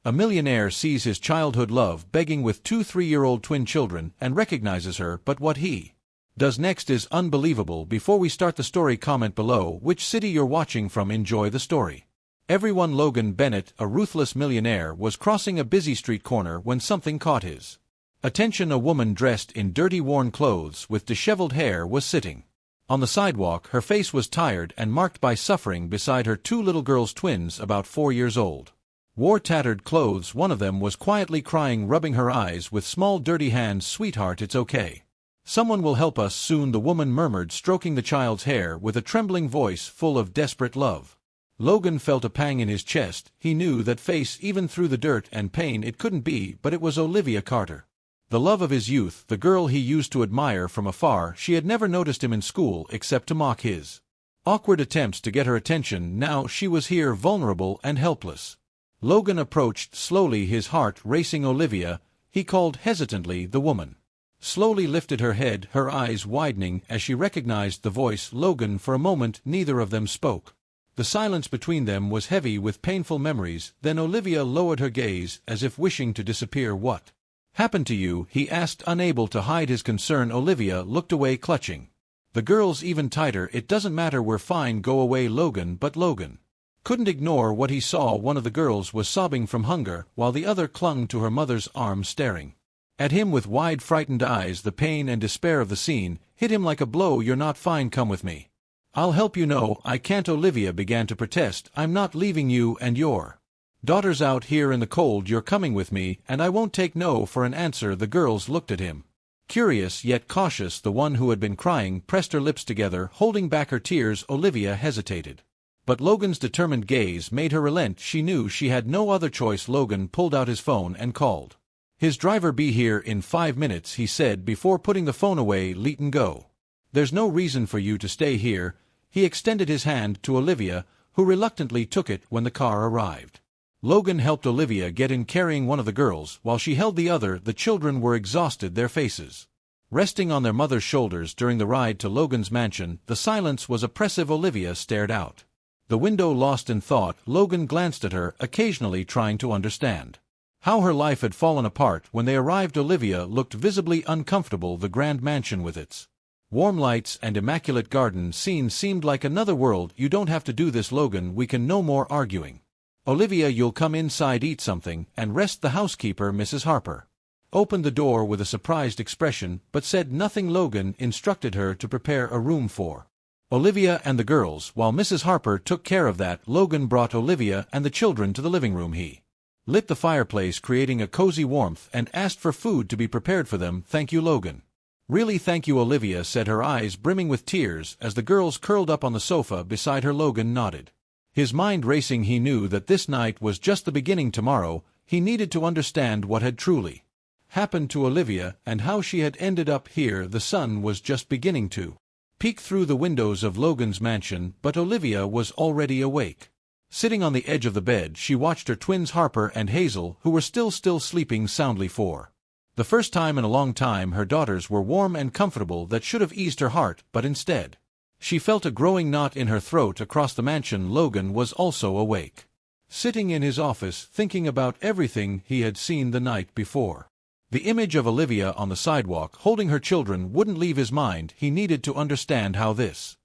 A millionaire sees his childhood love begging with two 3-year-old twin children and recognizes her, but what he does next is unbelievable. Before we start the story, comment below which city you're watching from. Enjoy the story. Everyone. Logan Bennett, a ruthless millionaire, was crossing a busy street corner when something caught his attention. A woman dressed in dirty, worn clothes with disheveled hair was sitting on the sidewalk. Her face was tired and marked by suffering. Beside her, two little girls, twins about 4 years old, wore tattered clothes. One of them was quietly crying, rubbing her eyes with small dirty hands. "Sweetheart, it's okay. Someone will help us soon," the woman murmured, stroking the child's hair with a trembling voice full of desperate love. Logan felt a pang in his chest. He knew that face, even through the dirt and pain. It couldn't be, but it was Olivia Carter, the love of his youth, the girl he used to admire from afar. She had never noticed him in school except to mock his awkward attempts to get her attention. Now she was here, vulnerable and helpless. Logan approached slowly, his heart racing. "Olivia," he called hesitantly. The woman slowly lifted her head, her eyes widening as she recognized the voice. Logan. For a moment neither of them spoke. The silence between them was heavy with painful memories. Then Olivia lowered her gaze as if wishing to disappear. "What happened to you?" he asked, unable to hide his concern. Olivia looked away, clutching the girls even tighter. "It doesn't matter, we're fine, go away, Logan." But Logan couldn't ignore what he saw. One of the girls was sobbing from hunger, while the other clung to her mother's arm, staring at him with wide, frightened eyes. The pain and despair of the scene hit him like a blow. "You're not fine, come with me. I'll help you." "No, I can't," Olivia began to protest. "I'm not leaving you and your daughters out here in the cold. You're coming with me, and I won't take no for an answer." The girls looked at him, curious yet cautious. The one who had been crying pressed her lips together, holding back her tears. Olivia hesitated, but Logan's determined gaze made her relent. She knew she had no other choice. Logan pulled out his phone and called his driver. "Be here in 5 minutes," he said before putting the phone away. "Let go. There's no reason for you to stay here." He extended his hand to Olivia, who reluctantly took it when the car arrived. Logan helped Olivia get in, carrying one of the girls while she held the other. The children were exhausted, their faces resting on their mother's shoulders. During the ride to Logan's mansion, the silence was oppressive. Olivia stared out the window, lost in thought. Logan glanced at her, occasionally trying to understand how her life had fallen apart. When they arrived, Olivia looked visibly uncomfortable. The grand mansion with its warm lights and immaculate garden scene seemed like another world. "You don't have to do this, Logan. We can." No more arguing. "Olivia, you'll come inside, eat something, and rest." The housekeeper, Mrs. Harper, opened the door with a surprised expression, but said nothing. Logan instructed her to prepare a room for Olivia and the girls, while Mrs. Harper took care of that. Logan brought Olivia and the children to the living room. He lit the fireplace, creating a cozy warmth, and asked for food to be prepared for them. "Thank you, Logan." "Really, thank you," Olivia said, her eyes brimming with tears as the girls curled up on the sofa beside her. Logan nodded, his mind racing. He knew that this night was just the beginning. Tomorrow, he needed to understand what had truly happened to Olivia and how she had ended up here. The sun was just beginning to peek through the windows of Logan's mansion, but Olivia was already awake. Sitting on the edge of the bed, she watched her twins Harper and Hazel, who were still sleeping soundly. For the first time in a long time, her daughters were warm and comfortable. That should have eased her heart, but instead she felt a growing knot in her throat. Across the mansion, Logan was also awake, sitting in his office, thinking about everything he had seen the night before. The image of Olivia on the sidewalk, holding her children, wouldn't leave his mind. He needed to understand how this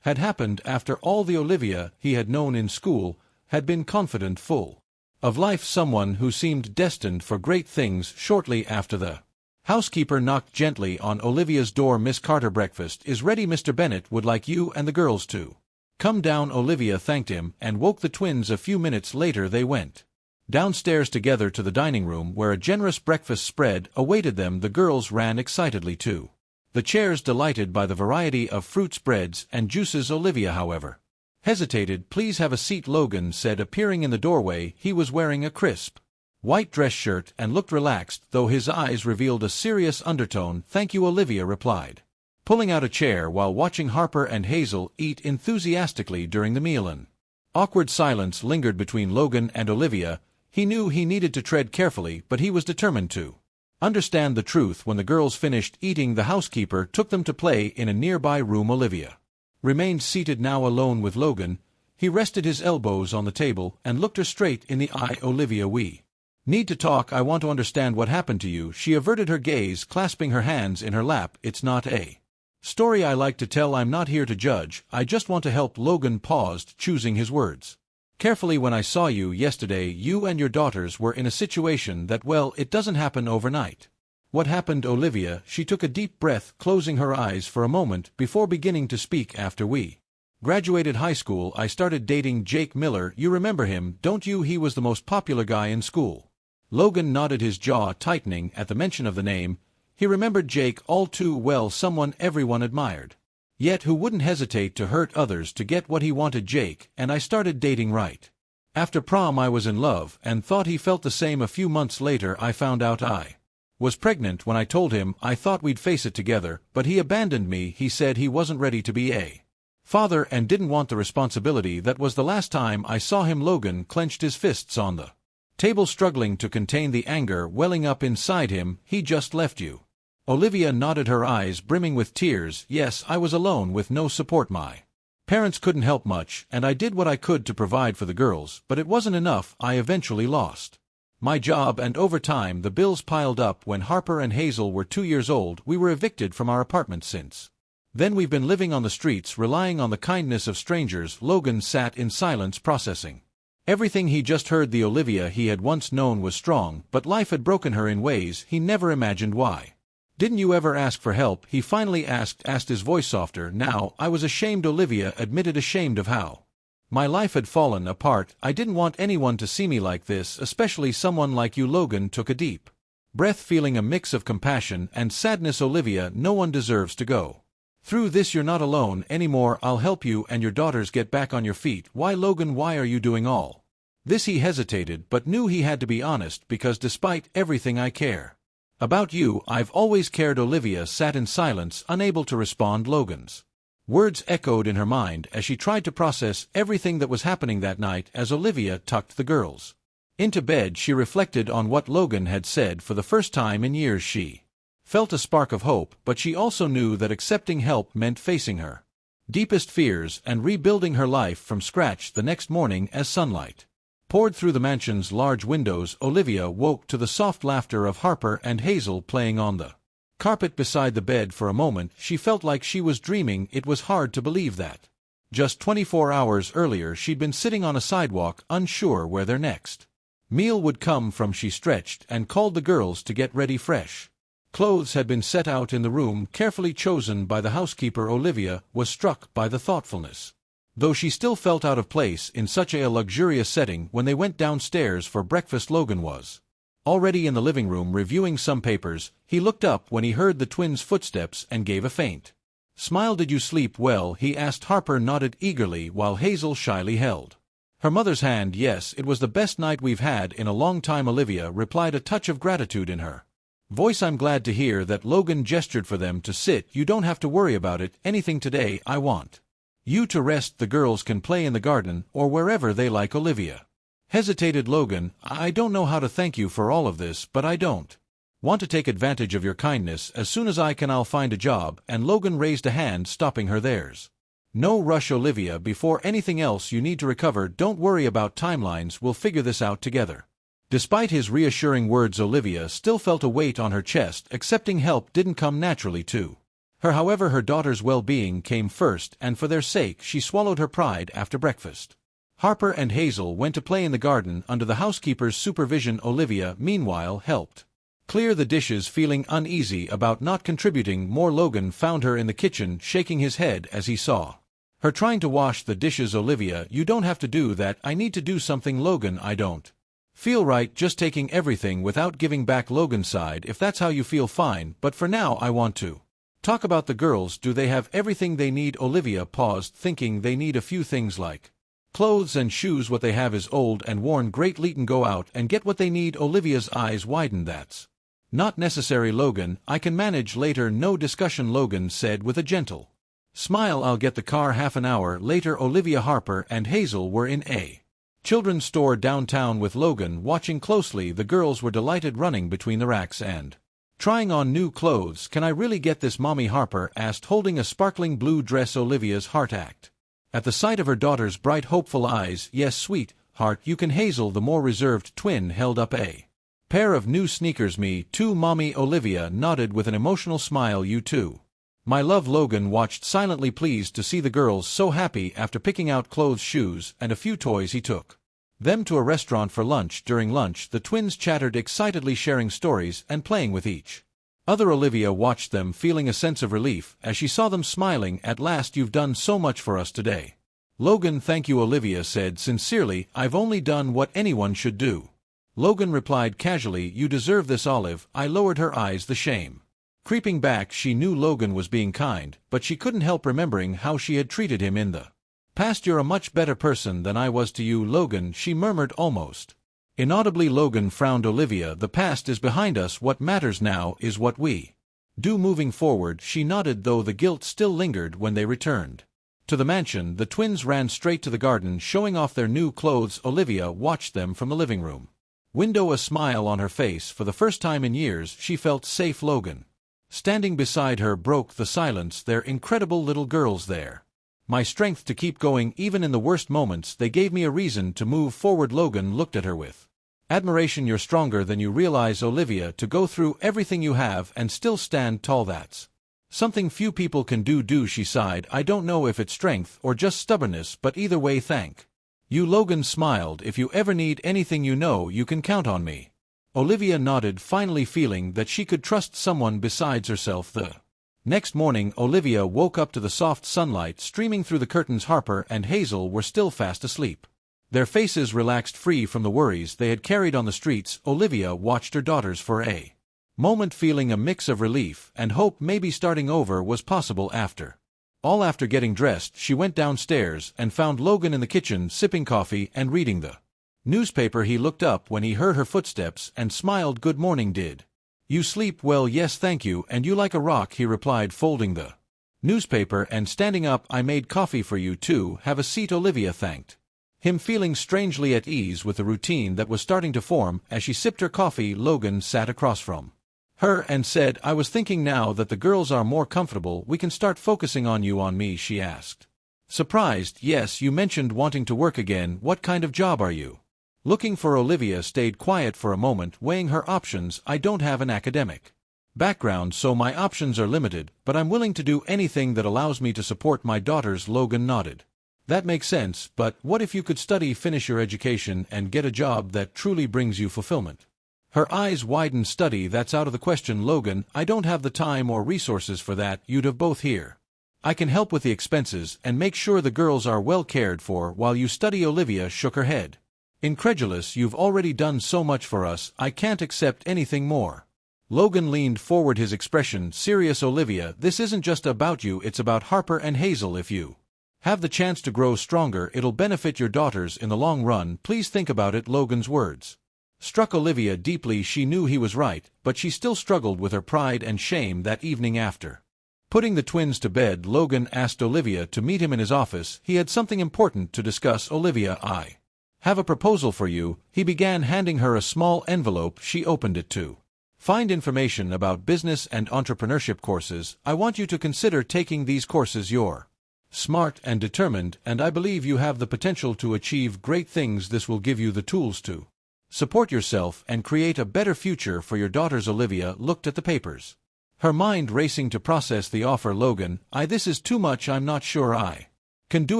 had happened. After all, the Olivia he had known in school had been confident, full of life, someone who seemed destined for great things. Shortly after, the housekeeper knocked gently on Olivia's door. "Miss Carter, breakfast is ready. Mr. Bennett would like you and the girls to come down." Olivia thanked him and woke the twins. A few minutes later, they went downstairs together to the dining room, where a generous breakfast spread awaited them. The girls ran excitedly to the chairs, delighted by the variety of fruits, breads, and juices. Olivia, however, hesitated. "Please have a seat," Logan said, appearing in the doorway. He was wearing a crisp white dress shirt and looked relaxed, though his eyes revealed a serious undertone. "Thank you," Olivia replied, pulling out a chair while watching Harper and Hazel eat enthusiastically during the meal. An awkward silence lingered between Logan and Olivia. He knew he needed to tread carefully, but he was determined to understand the truth. When the girls finished eating, the housekeeper took them to play in a nearby room. Olivia remained seated, now alone with Logan. He rested his elbows on the table and looked her straight in the eye. "Olivia, we Need to talk, I want to understand what happened to you. She averted her gaze, clasping her hands in her lap. It's not a story I like to tell. I'm not here to judge, I just want to help. Logan paused, choosing his words carefully. When I saw you yesterday, you and your daughters were in a situation that, well, it doesn't happen overnight. What happened, Olivia? She took a deep breath, closing her eyes for a moment before beginning to speak. After we graduated high school, I started dating Jake Miller. You remember him, don't you? He was the most popular guy in school. Logan nodded, his jaw tightening at the mention of the name. He remembered Jake all too well, someone everyone admired. Yet who wouldn't hesitate to hurt others to get what he wanted? Jake and I started dating right after prom. I was in love and thought he felt the same. A few months later I found out I was pregnant. When I told him, I thought we'd face it together, but he abandoned me. He said he wasn't ready to be a father and didn't want the responsibility. That was the last time I saw him. Logan clenched his fists on the table, struggling to contain the anger welling up inside him. He just left you? Olivia nodded, her eyes brimming with tears. Yes, I was alone with no support. My parents couldn't help much, and I did what I could to provide for the girls, but it wasn't enough. I eventually lost my job, and over time the bills piled up. When Harper and Hazel were 2 years old, we were evicted from our apartment. Since then we've been living on the streets, relying on the kindness of strangers. Logan sat in silence, processing everything he just heard. The Olivia he had once known was strong, but life had broken her in ways he never imagined. Why didn't you ever ask for help? He finally asked his voice softer now. I was ashamed, Olivia admitted, ashamed of how my life had fallen apart. I didn't want anyone to see me like this, especially someone like you. Logan took a deep breath, feeling a mix of compassion and sadness. Olivia, no one deserves to go through this. You're not alone anymore. I'll help you and your daughters get back on your feet. Why, Logan, why are you doing all this? He hesitated, but knew he had to be honest. Because despite everything I care about you, I've always cared. Olivia sat in silence, unable to respond. Logan's words echoed in her mind as she tried to process everything that was happening that night. As Olivia tucked the girls into bed, she reflected on what Logan had said. For the first time in years she felt a spark of hope, but she also knew that accepting help meant facing her deepest fears and rebuilding her life from scratch. The next morning, as sunlight poured through the mansion's large windows, Olivia woke to the soft laughter of Harper and Hazel playing on the carpet beside the bed. For a moment she felt like she was dreaming. It was hard to believe that just 24 hours earlier she'd been sitting on a sidewalk, unsure where their next meal would come from. She stretched and called the girls to get ready. Fresh clothes had been set out in the room, carefully chosen by the housekeeper. Olivia was struck by the thoughtfulness, though she still felt out of place in such a luxurious setting. When they went downstairs for breakfast, Logan was already in the living room reviewing some papers. He looked up when he heard the twins' footsteps and gave a faint smile. Did you sleep well? He asked. Harper nodded eagerly while Hazel shyly held her mother's hand. Yes, it was the best night we've had in a long time, Olivia replied, a touch of gratitude in her voice. I'm glad to hear that. Logan gestured for them to sit. You don't have to worry about anything today. I want you to rest. The girls can play in the garden or wherever they like. Olivia hesitated. Logan, I don't know how to thank you for all of this, but I don't want to take advantage of your kindness. As soon as I can, I'll find a job. And Logan raised a hand, stopping her. There's no rush, Olivia. Before anything else, you need to recover. Don't worry about timelines. We'll figure this out together. Despite his reassuring words, Olivia still felt a weight on her chest. Accepting help didn't come naturally to her. However, her daughter's well-being came first, and for their sake she swallowed her pride. After breakfast, Harper and Hazel went to play in the garden under the housekeeper's supervision. Olivia, meanwhile, helped clear the dishes, feeling uneasy about not contributing more. Logan found her in the kitchen, shaking his head as he saw her trying to wash the dishes. Olivia, you don't have to do that. I need to do something. Logan, I don't feel right just taking everything without giving back. Logan sighed. If that's how you feel, fine, but for now I want to talk about the girls. Do they have everything they need? Olivia paused, thinking they need a few things like clothes and shoes. What they have is old and worn. Great, Leighton, go out and get what they need. Olivia's eyes widened. That's not necessary, Logan. I can manage later. No discussion, Logan said with a gentle smile. I'll get the car. Half an hour later, Olivia, Harper, and Hazel were in a children's store downtown with Logan watching closely. The girls were delighted, running between the racks and trying on new clothes. Can I really get this, Mommy? Harper asked, holding a sparkling blue dress. Olivia's heart ached at the sight of her daughter's bright, hopeful eyes. Yes, sweet heart, you can. Hazel, the more reserved twin, held up a Pair of new sneakers me too. Mommy Olivia nodded with an emotional smile. You too. My love. Logan watched silently, pleased to see the girls so happy after picking out clothes, shoes, and a few toys. He took them to a restaurant for lunch. During lunch, the twins chattered excitedly, sharing stories and playing with each other. Olivia watched them, feeling a sense of relief as she saw them smiling. At last, you've done so much for us today. Logan, thank you, Olivia said sincerely. I've only done what anyone should do. Logan replied casually, you deserve this, Olive. I lowered her eyes, the shame creeping back. She knew Logan was being kind, but she couldn't help remembering how she had treated him in the past. You're a much better person than I was to you, Logan, she murmured almost inaudibly. Logan frowned. Olivia, the past is behind us. What matters now is what we do moving forward. She nodded, though the guilt still lingered. When they returned to the mansion, the twins ran straight to the garden, showing off their new clothes. Olivia watched them from the living room window, a smile on her face. For the first time in years, she felt safe. Logan, standing beside her, broke the silence. They're incredible little girls there. My strength to keep going even in the worst moments. They gave me a reason to move forward. Logan looked at her with admiration. You're stronger than you realize, Olivia, to go through everything you have and still stand tall. That's something few people can do, she sighed. I don't know if it's strength or just stubbornness, but either way, thank you. Logan smiled. If you ever need anything, you know you can count on me. Olivia nodded, finally feeling that she could trust someone besides herself. The next morning, Olivia woke up to the soft sunlight streaming through the curtains. Harper and Hazel were still fast asleep, their faces relaxed, free from the worries they had carried on the streets. Olivia watched her daughters for a moment, feeling a mix of relief and hope. Maybe starting over was possible after all. After getting dressed, she went downstairs and found Logan in the kitchen, sipping coffee and reading the newspaper. He looked up when he heard her footsteps and smiled. Good morning. Did you sleep well? Yes, thank you. And you like a rock, he replied, folding the newspaper and standing up. I made coffee for you too. Have a seat. Olivia thanked him, feeling strangely at ease with the routine that was starting to form. As she sipped her coffee, Logan sat across from her and said, I was thinking, now that the girls are more comfortable, we can start focusing on you. On me? She asked, surprised. Yes, you mentioned wanting to work again. What kind of job are you looking for? Olivia stayed quiet for a moment, weighing her options. I don't have an academic background, so my options are limited, but I'm willing to do anything that allows me to support my daughters. Logan nodded. That makes sense, but what if you could study, finish your education, and get a job that truly brings you fulfillment? Her eyes widened. Study? That's out of the question, Logan. I don't have the time or resources for that. You'd have both here. I can help with the expenses and make sure the girls are well cared for while you study. Olivia shook her head, incredulous. You've already done so much for us. I can't accept anything more. Logan leaned forward, his expression serious. Olivia, this isn't just about you, it's about Harper and Hazel. If you have the chance to grow stronger, it'll benefit your daughters in the long run. Please think about it. Logan's words struck Olivia deeply. She knew he was right, but she still struggled with her pride and shame. That evening, after putting the twins to bed, Logan asked Olivia to meet him in his office. He had something important to discuss. Olivia, I have a proposal for you, he began, handing her a small envelope. She opened it to find information about business and entrepreneurship courses. I want you to consider taking these courses. You're smart and determined, and I believe you have the potential to achieve great things. This will give you the tools to support yourself and create a better future for your daughters. Olivia looked at the papers, her mind racing to process the offer. Logan, this is too much. I'm not sure I can do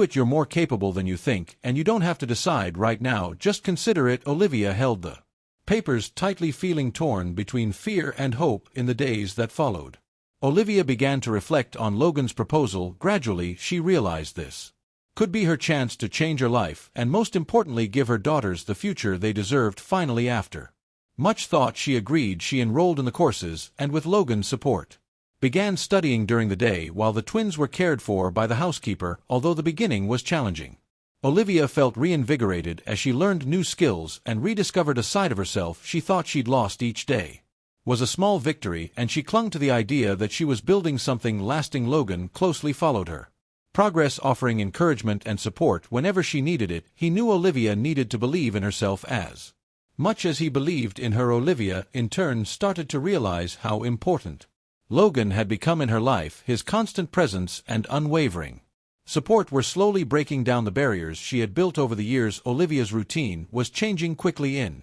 it. You're more capable than you think, and you don't have to decide right now. Just consider it. Olivia held the papers tightly, feeling torn between fear and hope. In the days that followed, Olivia began to reflect on Logan's proposal. Gradually, she realized this could be her chance to change her life and, most importantly, give her daughters the future they deserved. Finally, after much thought, she agreed. She enrolled in the courses and, with Logan's support, began studying during the day while the twins were cared for by the housekeeper. Although the beginning was challenging, Olivia felt reinvigorated as she learned new skills and rediscovered a side of herself she thought she'd lost. Each day was a small victory, and she clung to the idea that she was building something lasting. Logan closely followed her progress, offering encouragement and support whenever she needed it. He knew Olivia needed to believe in herself as much as he believed in her. Olivia, in turn, started to realize how important Logan had become in her life. His constant presence and unwavering support were slowly breaking down the barriers she had built over the years. Olivia's routine was changing quickly. In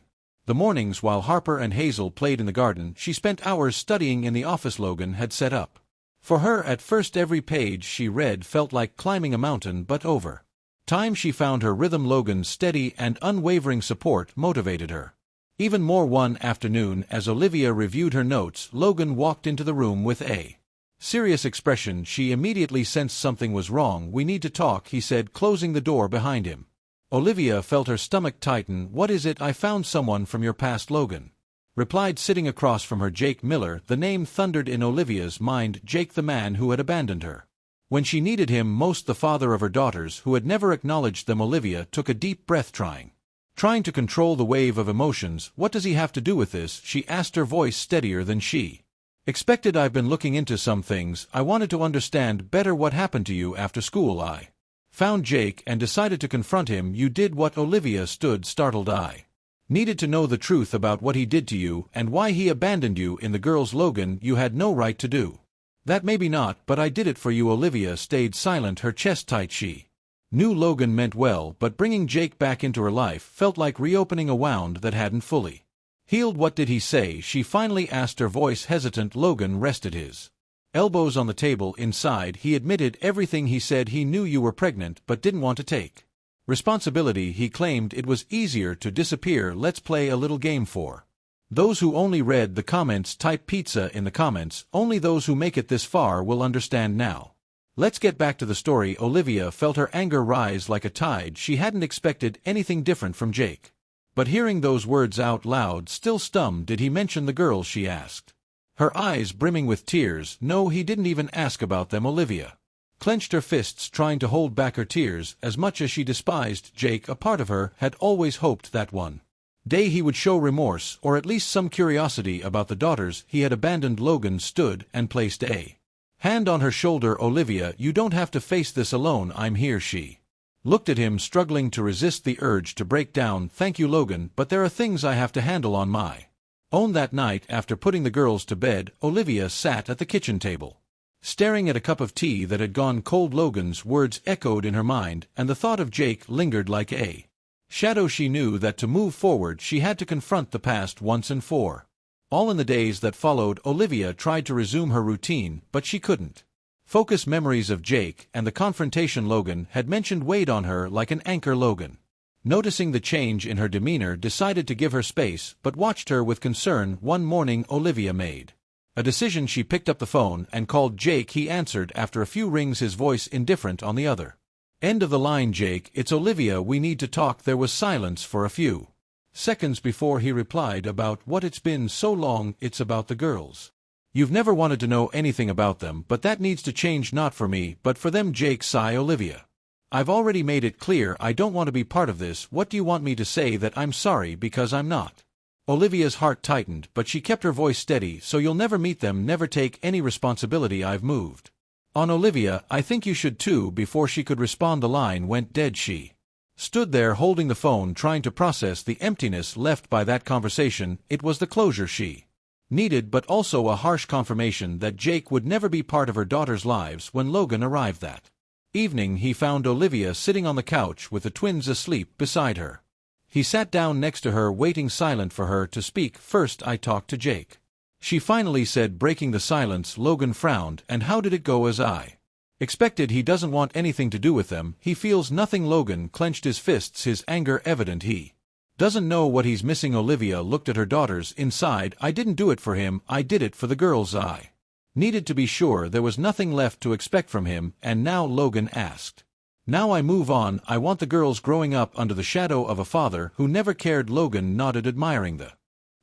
The mornings while Harper and Hazel played in the garden, she spent hours studying in the office Logan had set up. For her, at first, every page she read felt like climbing a mountain, but over time she found her rhythm. Logan's steady and unwavering support motivated her even more. One afternoon, as Olivia reviewed her notes, Logan walked into the room with a serious expression. She immediately sensed something was wrong. "We need to talk," he said, closing the door behind him. Olivia felt her stomach tighten. "What is it?" "I found someone from your past," Logan replied, sitting across from her. Jake Miller. The name thundered in Olivia's mind. Jake, the man who had abandoned her when she needed him most, the father of her daughters who had never acknowledged them. Olivia took a deep breath, trying to control the wave of emotions. "What does he have to do with this?" she asked, her voice steadier than she expected. "I've been looking into some things. I wanted to understand better what happened to you after school. I found Jake and decided to confront him." "You did what?" Olivia stood startled. "I needed to know the truth about what he did to you and why he abandoned you in the girls." "Logan, you had no right to do that." "Maybe not, but I did it for you." Olivia stayed silent, her chest tight. She knew Logan meant well, but bringing Jake back into her life felt like reopening a wound that hadn't fully healed. "What did he say?" she finally asked, her voice hesitant. Logan rested his elbows on the table. "Inside, he admitted everything. He said he knew you were pregnant but didn't want to take responsibility. He claimed it was easier to disappear." "Let's play a little game for those who only read the comments." Type pizza in the comments. Only those who make it this far will understand. Now let's get back to the story. Olivia felt her anger rise like a tide. She hadn't expected anything different from Jake, but hearing those words out loud still stung. "Did he mention the girls?" she asked, her eyes brimming with tears. "No, he didn't even ask about them." Olivia clenched her fists, trying to hold back her tears. As much as she despised Jake, a part of her had always hoped that one day he would show remorse, or at least some curiosity about the daughters he had abandoned. Logan stood and placed a hand on her shoulder. "Olivia, you don't have to face this alone. I'm here." She looked at him, struggling to resist the urge to break down. "Thank you, Logan, but there are things I have to handle on my own." That night, after putting the girls to bed, Olivia sat at the kitchen table, staring at a cup of tea that had gone cold. Logan's words echoed in her mind, and the thought of Jake lingered like a shadow. She knew that to move forward she had to confront the past once and for all. In the days that followed, Olivia tried to resume her routine, but she couldn't focus. Memories of Jake and the confrontation Logan had mentioned weighed on her like an anchor. Logan, noticing the change in her demeanor, decided to give her space, but watched her with concern. One morning, Olivia made a decision. She picked up the phone and called Jake. He answered after a few rings, his voice indifferent on the other end of the line. "Jake, it's Olivia. We need to talk." There was silence for a few seconds before he replied. "About what? It's been so long." "It's about the girls. You've never wanted to know anything about them, but that needs to change. Not for me, but for them." Jake sighed. "Olivia, I've already made it clear I don't want to be part of this." "What do you want me to say? That I'm sorry because I'm not?" Olivia's heart tightened, but she kept her voice steady. "So you'll never meet them, never take any responsibility?" "I've moved on." "Olivia, I think you should too." Before she could respond, the line went dead. She stood there holding the phone, trying to process the emptiness left by that conversation. It was the closure she needed, but also a harsh confirmation that Jake would never be part of her daughters' lives. When Logan arrived that evening, he found Olivia sitting on the couch with the twins asleep beside her. He sat down next to her, waiting silent for her to speak. "First, I talked to Jake," she finally said, breaking the silence. Logan frowned. "And how did it go?" "As I expected. He doesn't want anything to do with them. He feels nothing." Logan clenched his fists, his anger evident. "He doesn't know what he's missing." Olivia looked at her daughters. Inside, "I didn't do it for him. I did it for the girls. I needed to be sure there was nothing left to expect from him." "And now?" Logan asked. "Now I move on. I want the girls growing up under the shadow of a father who never cared." Logan nodded, admiring the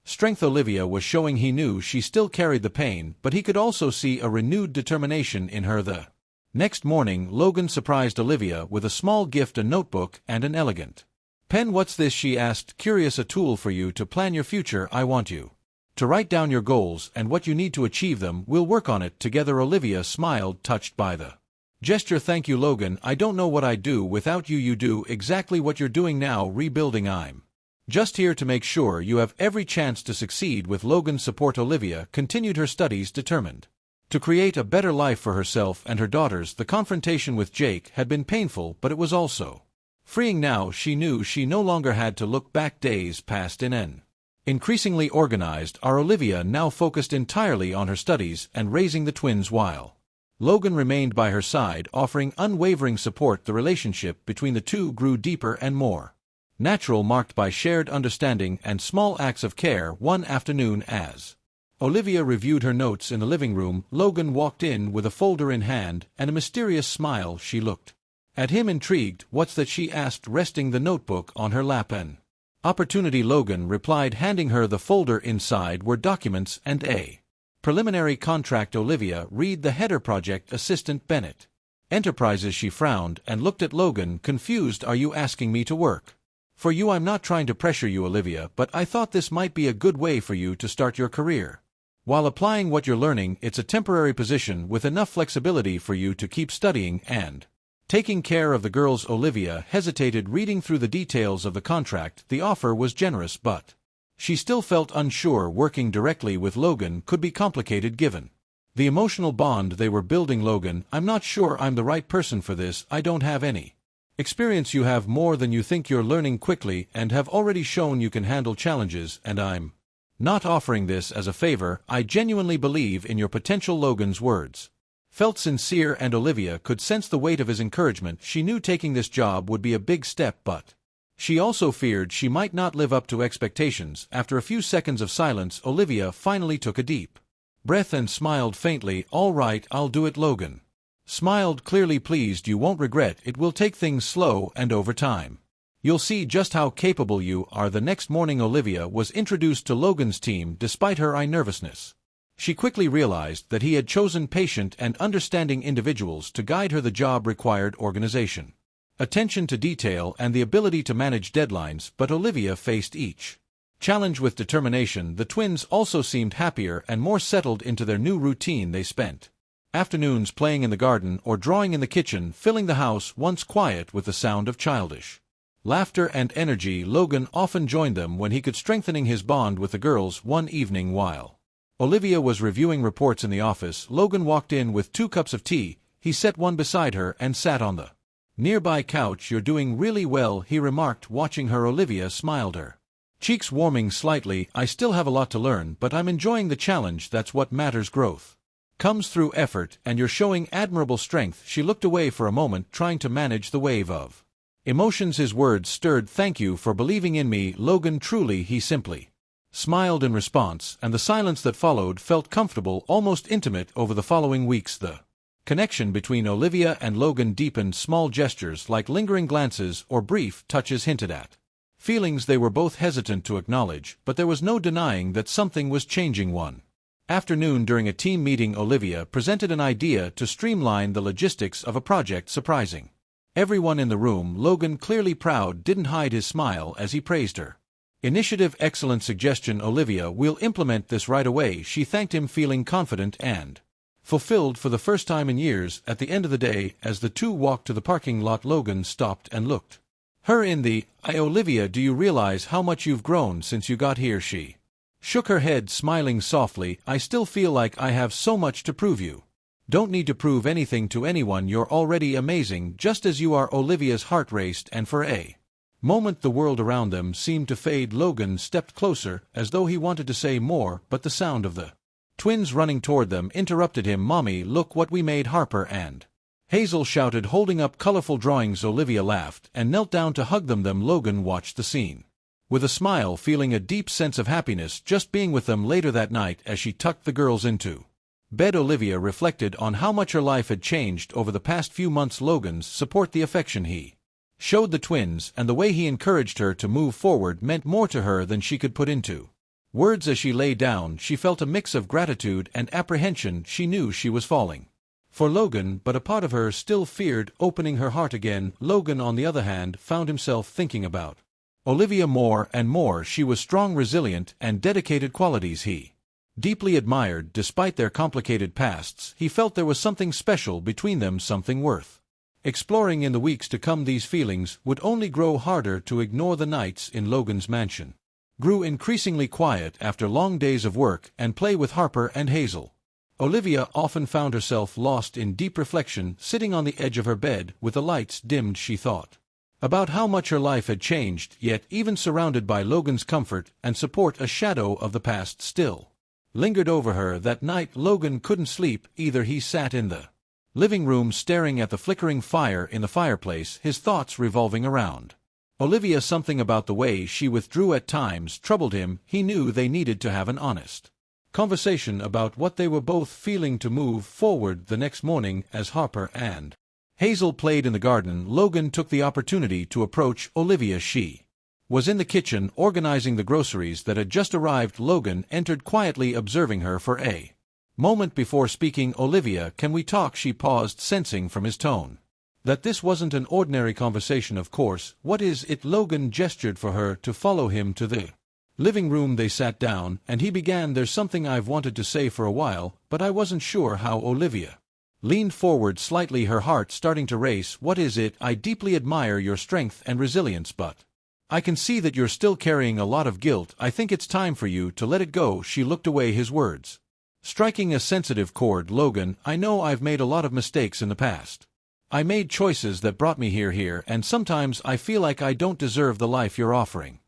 strength Olivia was showing. He knew she still carried the pain, but he could also see a renewed determination in her. The next morning, Logan surprised Olivia with a small gift, a notebook and an elegant pen. "What's this?" she asked, curious. "A tool for you to plan your future. I want you to write down your goals and what you need to achieve them. We'll work on it together." Olivia smiled, touched by the gesture. "Thank you, Logan. I don't know what I'd do without you." "You do exactly what you're doing now, rebuilding. I'm just here to make sure you have every chance to succeed with Logan's support." Olivia continued her studies, determined to create a better life for herself and her daughters. The confrontation with Jake had been painful, but it was also freeing. Now she knew she no longer had to look back. Days passed in an Increasingly organized, our Olivia now focused entirely on her studies and raising the twins while Logan remained by her side, offering unwavering support. The relationship between the two grew deeper and more natural, marked by shared understanding and small acts of care. One afternoon, as Olivia reviewed her notes in the living room, Logan walked in with a folder in hand and a mysterious smile. She looked at him intrigued. "What's that?" she asked, resting the notebook on her lap. "An opportunity," Logan replied, handing her the folder. Inside were documents and a preliminary contract. "Olivia, read the header." "Project Assistant Bennett Enterprises." She frowned and looked at Logan, confused. "Are you asking me to work for you?" "I'm not trying to pressure you, Olivia, but I thought this might be a good way for you to start your career while applying what you're learning. It's a temporary position with enough flexibility for you to keep studying and taking care of the girls." Olivia hesitated, reading through the details of the contract. The offer was generous, but she still felt unsure. Working directly with Logan could be complicated given the emotional bond they were building. "Logan, I'm not sure I'm the right person for this. I don't have any experience." "You have more than you think. You're learning quickly and have already shown you can handle challenges, and I'm not offering this as a favor. I genuinely believe in your potential." Logan's words felt sincere, and Olivia could sense the weight of his encouragement. She knew taking this job would be a big step, but she also feared she might not live up to expectations. After a few seconds of silence, Olivia finally took a deep breath and smiled faintly. "All right, I'll do it." Logan smiled, clearly pleased. "You won't regret it. We'll take things slow, and over time you'll see just how capable you are." The next morning, Olivia was introduced to Logan's team. Despite her nervousness, she quickly realized that he had chosen patient and understanding individuals to guide her. The job required organization, attention to detail, and the ability to manage deadlines, but Olivia faced each challenge with determination. The twins also seemed happier and more settled into their new routine. They spent afternoons playing in the garden or drawing in the kitchen, filling the house, once quiet, with the sound of childish laughter and energy. Logan often joined them when he could, strengthening his bond with the girls. One evening, while Olivia was reviewing reports in the office, Logan walked in with 2 cups of tea. He set one beside her and sat on the nearby couch. "You're doing really well," he remarked, watching her. Olivia smiled, her cheeks warming slightly. "I still have a lot to learn, but I'm enjoying the challenge. That's what matters. Growth comes through effort, and you're showing admirable strength." She looked away for a moment, trying to manage the wave of emotions his words stirred. "Thank you for believing in me, Logan." "Truly." He simply smiled in response, and the silence that followed felt comfortable, almost intimate. Over the following weeks, the connection between Olivia and Logan deepened. Small gestures like lingering glances or brief touches hinted at feelings they were both hesitant to acknowledge, but there was no denying that something was changing. One afternoon, during a team meeting, Olivia presented an idea to streamline the logistics of a project, surprising everyone in the room. Logan, clearly proud, didn't hide his smile as he praised her initiative. "Excellent suggestion, Olivia. We'll implement this right away." She thanked him, feeling confident and fulfilled for the first time in years. At the end of the day, as the two walked to the parking lot, Logan stopped and looked her in the eye. "Olivia, do you realize how much you've grown since you got here?" She shook her head, smiling softly. "I still feel like I have so much to prove." "You don't need to prove anything to anyone. You're already amazing, just as you are." Olivia's heart raced, and for a moment the world around them seemed to fade. Logan stepped closer, as though he wanted to say more, but the sound of the twins running toward them interrupted him. "Mommy, look what we made!" Harper and Hazel shouted, holding up colorful drawings. Olivia laughed and knelt down to hug them. Logan watched the scene with a smile, feeling a deep sense of happiness just being with them. Later that night, as she tucked the girls into bed, Olivia reflected on how much her life had changed over the past few months. Logan's support, the affection he showed the twins, and the way he encouraged her to move forward meant more to her than she could put into words. As she lay down, she felt a mix of gratitude and apprehension. She knew she was falling for Logan, but a part of her still feared opening her heart again. Logan, on the other hand, found himself thinking about Olivia more and more. She was strong, resilient, and dedicated, qualities he deeply admired. Despite their complicated pasts, he felt there was something special between them, something worth exploring in the weeks to come. These feelings would only grow harder to ignore. The nights in Logan's mansion grew increasingly quiet after long days of work and play with Harper and Hazel. Olivia often found herself lost in deep reflection, sitting on the edge of her bed with the lights dimmed. She thought About how much her life had changed, yet even surrounded by Logan's comfort and support, a shadow of the past still lingered over her. That night Logan couldn't sleep either. He sat in the living room staring at the flickering fire in the fireplace, his thoughts revolving around Olivia. Something about the way she withdrew at times troubled him. He knew they needed to have an honest conversation about what they were both feeling to move forward. The next morning, as Harper and Hazel played in the garden, Logan took the opportunity to approach Olivia. She was in the kitchen organizing the groceries that had just arrived. Logan entered quietly, observing her for a moment before speaking. "Olivia, can we talk?" She paused, sensing from his tone that this wasn't an ordinary conversation. "Of course, what is it?" Logan gestured for her to follow him to the living room. They sat down, and he began, "There's something I've wanted to say for a while, but I wasn't sure how." Olivia leaned forward slightly, her heart starting to race. "What is it?" "I deeply admire your strength and resilience, but I can see that you're still carrying a lot of guilt. I think it's time for you to let it go." She looked away, his words striking a sensitive chord. "Logan, I know I've made a lot of mistakes in the past. I made choices that brought me here, and sometimes I feel like I don't deserve the life you're offering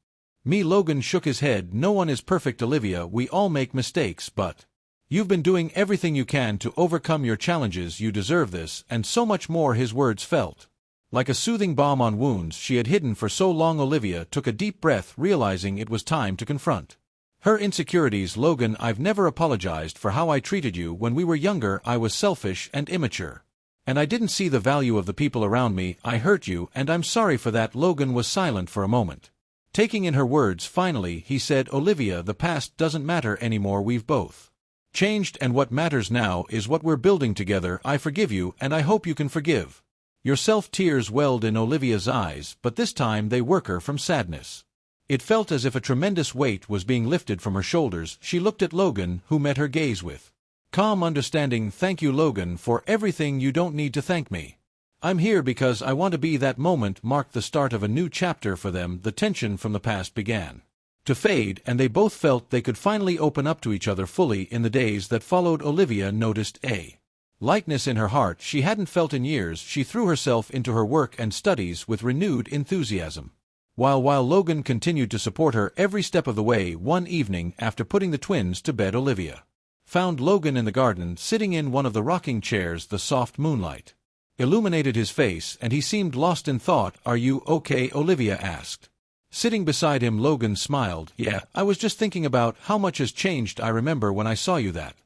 me." Logan shook his head. "No one is perfect, Olivia. We all make mistakes, but you've been doing everything you can to overcome your challenges. You deserve this, and so much more." His words felt like a soothing balm on wounds she had hidden for so long. Olivia took a deep breath, realizing it was time to confront her insecurities. "Logan, I've never apologized for how I treated you when we were younger. I was selfish and immature, and I didn't see the value of the people around me. I hurt you, and I'm sorry for that." Logan was silent for a moment, taking in her words. Finally, he said, "Olivia, the past doesn't matter anymore. We've both changed, and what matters now is what we're building together. I forgive you, and I hope you can forgive yourself." Tears welled in Olivia's eyes, but this time they were from sadness. It felt as if a tremendous weight was being lifted from her shoulders. She looked at Logan, who met her gaze with calm understanding. "Thank you, Logan, for everything. You don't need to thank me. I'm here because I want to be." That moment marked the start of a new chapter for them. The tension from the past began to fade, and they both felt they could finally open up to each other fully. In the days that followed, Olivia noticed a lightness in her heart she hadn't felt in years. She threw herself into her work and studies with renewed enthusiasm, while Logan continued to support her every step of the way. One evening, after putting the twins to bed, Olivia found Logan in the garden, sitting in one of the rocking chairs. The soft moonlight illuminated his face, and he seemed lost in thought. "Are you okay?" Olivia asked, sitting beside him. Logan smiled. "Yeah, I was just thinking about how much has changed. I remember when I saw you that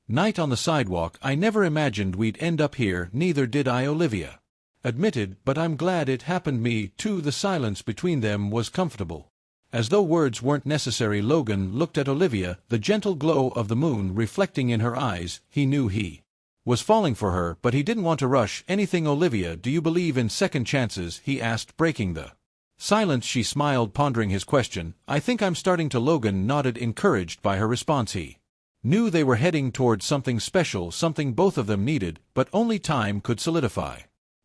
night on the sidewalk. I never imagined we'd end up here." "Neither did I," Olivia admitted, "but I'm glad it happened." "Me too." The silence between them was comfortable, as though words weren't necessary. Logan looked at Olivia, the gentle glow of the moon reflecting in her eyes. He knew he was falling for her, but he didn't want to rush anything. "Olivia, do you believe in second chances?" he asked, breaking the silence. She smiled, pondering his question. "I think I'm starting to." Logan nodded, encouraged by her response. He knew they were heading towards something special, something both of them needed, but only time could solidify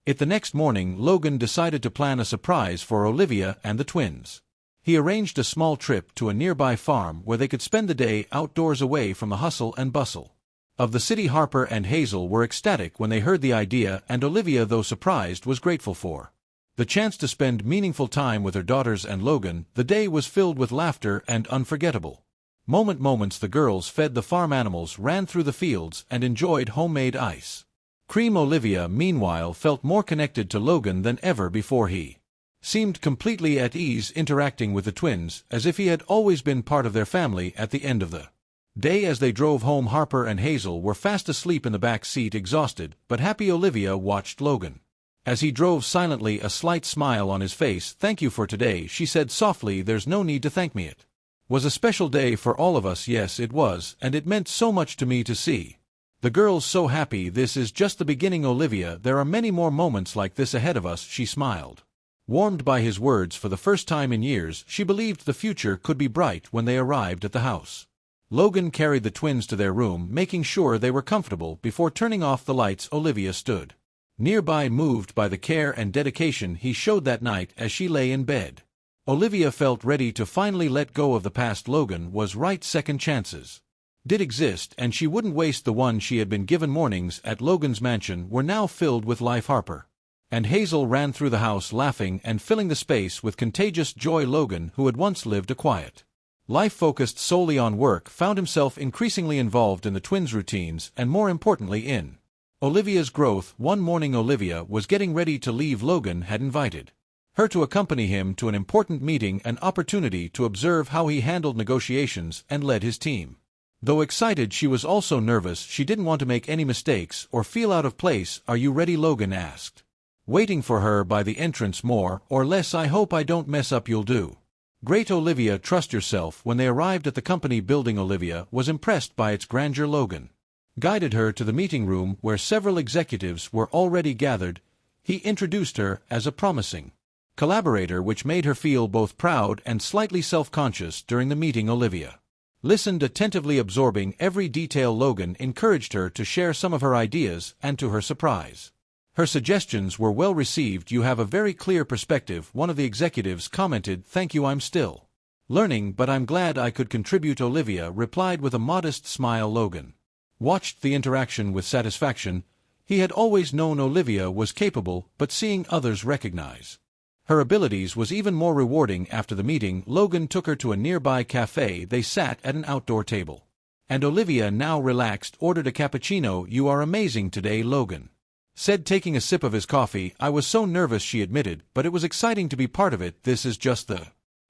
it. The next morning, Logan decided to plan a surprise for Olivia and the twins. He arranged a small trip to a nearby farm where they could spend the day outdoors, away from the hustle and bustle of the city. Harper and Hazel were ecstatic when they heard the idea, and Olivia, though surprised, was grateful for the chance to spend meaningful time with her daughters and Logan. The day was filled with laughter and unforgettable moments. The girls fed the farm animals, ran through the fields, and enjoyed homemade ice cream. Olivia, meanwhile, felt more connected to Logan than ever before. He seemed completely at ease interacting with the twins, as if he had always been part of their family. At the end of the day, as they drove home, Harper and Hazel were fast asleep in the back seat, exhausted but happy. Olivia watched Logan as he drove silently, a slight smile on his face. "Thank you for today," she said softly. "There's no need to thank me. It was a special day for all of us." "Yes, it was, and it meant so much to me to see the girls so happy." "This is just the beginning, Olivia. There are many more moments like this ahead of us." She smiled, warmed by his words. For the first time in years, she believed the future could be bright. When they arrived at the house, Logan carried the twins to their room, making sure they were comfortable before turning off the lights. Olivia stood nearby, moved by the care and dedication he showed that night. As she lay in bed, Olivia felt ready to finally let go of the past. Logan was right. Second chances did exist, and she wouldn't waste the one she had been given. Mornings at Logan's mansion were now filled with life. Harper And Hazel ran through the house laughing and filling the space with contagious joy. Logan, who had once lived a quiet life focused solely on work, found himself increasingly involved in the twins' routines and, more importantly, in Olivia's growth. One morning Olivia was getting ready to leave. Logan had invited her to accompany him to an important meeting, an opportunity to observe how he handled negotiations and led his team. Though excited, she was also nervous. She didn't want to make any mistakes or feel out of place. "Are you ready?" Logan asked, waiting for her by the entrance. "More or less. I hope I don't mess up." "You'll do great, Olivia. Trust yourself." When they arrived at the company building, Olivia was impressed by its grandeur. Logan guided her to the meeting room where several executives were already gathered. He introduced her as a promising collaborator, which made her feel both proud and slightly self-conscious. During the meeting, Olivia listened attentively, absorbing every detail. Logan encouraged her to share some of her ideas, and to her surprise, her suggestions were well received. "You have a very clear perspective," one of the executives commented. "Thank you. I'm still learning, but I'm glad I could contribute," Olivia replied with a modest smile. Logan watched the interaction with satisfaction. He had always known Olivia was capable, but seeing others recognize her abilities was even more rewarding. After the meeting, Logan took her to a nearby cafe. They sat at an outdoor table, and Olivia, now relaxed, ordered a cappuccino. "You are amazing today," Logan said, taking a sip of his coffee. "I was so nervous," she admitted, "but it was exciting to be part of it. This is just the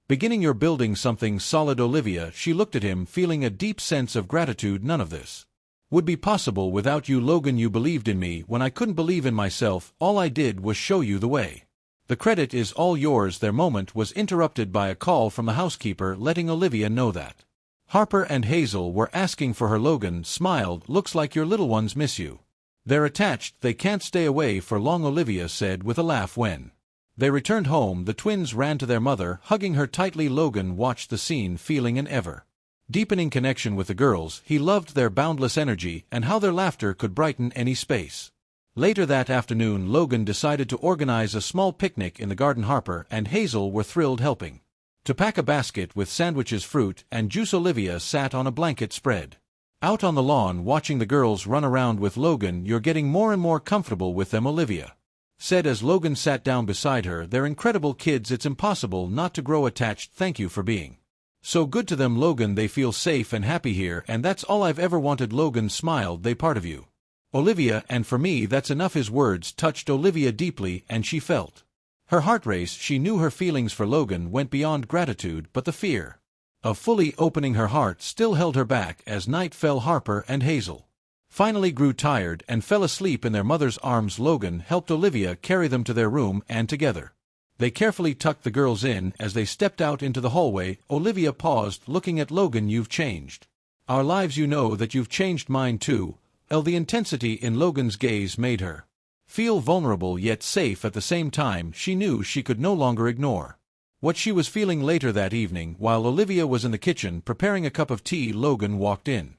beginning. You're building something solid." Olivia, she looked at him, feeling a deep sense of gratitude. "None of this would be possible without you, Logan. You believed in me when I couldn't believe in myself. All I did was show you the way. The credit is all yours." Their moment was interrupted by a call from the housekeeper, letting Olivia know that Harper and Hazel were asking for her. Logan smiled. "Looks like your little ones miss you. They're attached. They can't stay away for long," Olivia said with a laugh. When they returned home, the twins ran to their mother, hugging her tightly. Logan watched the scene, feeling an ever-deepening connection with the girls. He loved their boundless energy and how their laughter could brighten any space. Later that afternoon, Logan decided to organize a small picnic in the garden. Harper and Hazel were thrilled, helping to pack a basket with sandwiches, fruit, and juice. Olivia sat on a blanket spread out on the lawn, watching the girls run around with Logan. "You're getting more and more comfortable with them," Olivia said as Logan sat down beside her. "They're incredible kids. It's impossible not to grow attached." "Thank you for being so good to them, Logan. They feel safe and happy here, and that's all I've ever wanted." Logan smiled. "They part of you, Olivia, and for me that's enough." His words touched Olivia deeply, and she felt her heart race. She knew her feelings for Logan went beyond gratitude, but the fear of fully opening her heart still held her back. As night fell, Harper and Hazel finally grew tired and fell asleep in their mother's arms. Logan helped Olivia carry them to their room, and together they carefully tucked the girls in. As they stepped out into the hallway, Olivia paused, looking at Logan. "You've changed our lives. You know that you've changed mine too." The intensity in Logan's gaze made her feel vulnerable yet safe at the same time. She knew she could no longer ignore what she was feeling. Later that evening, while Olivia was in the kitchen preparing a cup of tea, Logan walked in.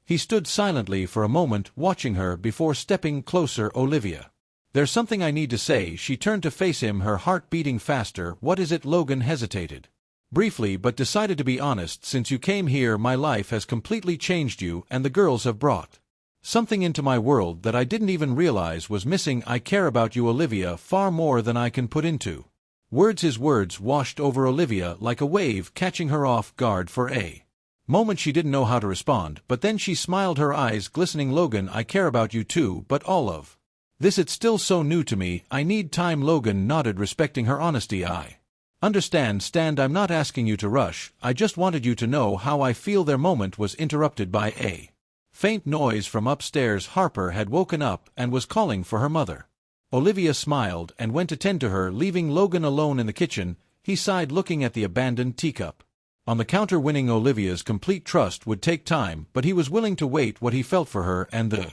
He stood silently for a moment, watching her before stepping closer. "Olivia, there's something I need to say." She turned to face him, her heart beating faster. "What is it?" Logan hesitated briefly, but decided to be honest. "Since you came here, my life has completely changed. You and the girls have brought something into my world that I didn't even realize was missing. I care about you, Olivia, far more than I can put into words." His words washed over Olivia like a wave, catching her off guard. For a moment she didn't know how to respond, but then she smiled, her eyes glistening. "Logan, I care about you too, but all of this, it's still so new to me. I need time." Logan nodded, respecting her honesty. "I understand. I'm not asking you to rush. I just wanted you to know how I feel." Their moment was interrupted by a faint noise from upstairs. Harper had woken up and was calling for her mother. Olivia smiled and went to tend to her, leaving Logan alone in the kitchen. He sighed, looking at the abandoned teacup on the counter. Winning Olivia's complete trust would take time, but he was willing to wait. What he felt for her and the